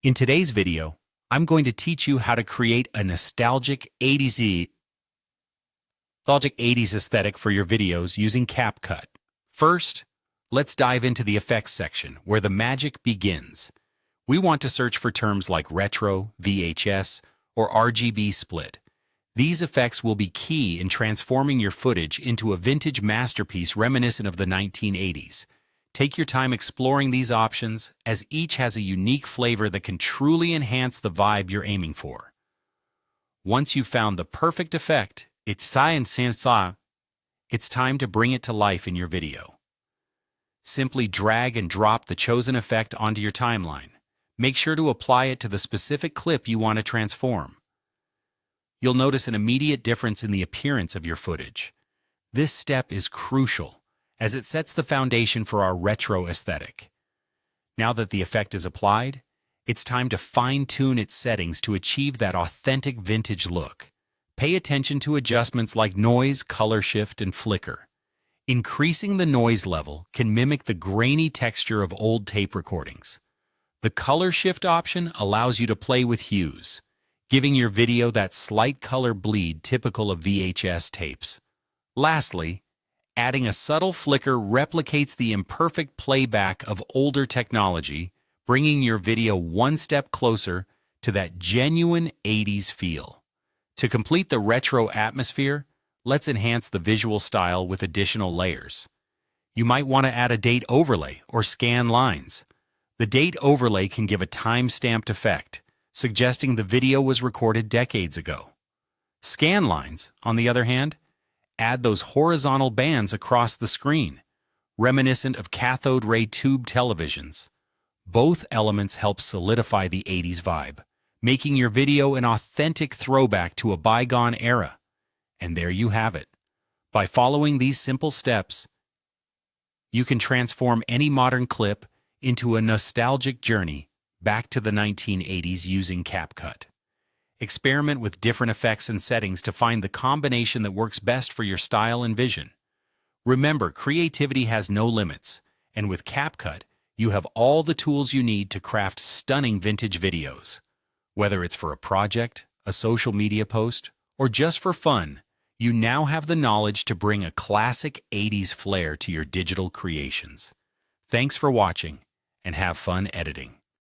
In today's video, I'm going to teach you how to create a nostalgic 80s aesthetic for your videos using CapCut. First, let's dive into the effects section where the magic begins. We want to search for terms like retro, VHS, or RGB Split. These effects will be key in transforming your footage into a vintage masterpiece reminiscent of the 1980s. Take your time exploring these options, as each has a unique flavor that can truly enhance the vibe you're aiming for. Once you've found the perfect effect, it's time to bring it to life in your video. Simply drag and drop the chosen effect onto your timeline. Make sure to apply it to the specific clip you want to transform. You'll notice an immediate difference in the appearance of your footage. This step is crucial, as it sets the foundation for our retro aesthetic. Now that the effect is applied, it's time to fine-tune its settings to achieve that authentic vintage look. Pay attention to adjustments like noise, color shift, and flicker. Increasing the noise level can mimic the grainy texture of old tape recordings. The color shift option allows you to play with hues, giving your video that slight color bleed typical of VHS tapes. Lastly, adding a subtle flicker replicates the imperfect playback of older technology, bringing your video one step closer to that genuine 80s feel. To complete the retro atmosphere, let's enhance the visual style with additional layers. You might want to add a date overlay or scan lines. The date overlay can give a time-stamped effect, suggesting the video was recorded decades ago. Scan lines, on the other hand, add those horizontal bands across the screen, reminiscent of cathode ray tube televisions. Both elements help solidify the 80s vibe, making your video an authentic throwback to a bygone era. And there you have it. By following these simple steps, you can transform any modern clip into a nostalgic journey back to the 1980s using CapCut. Experiment with different effects and settings to find the combination that works best for your style and vision. Remember, creativity has no limits, and with CapCut, you have all the tools you need to craft stunning vintage videos. Whether it's for a project, a social media post, or just for fun, you now have the knowledge to bring a classic 80s flair to your digital creations. Thanks for watching, and have fun editing.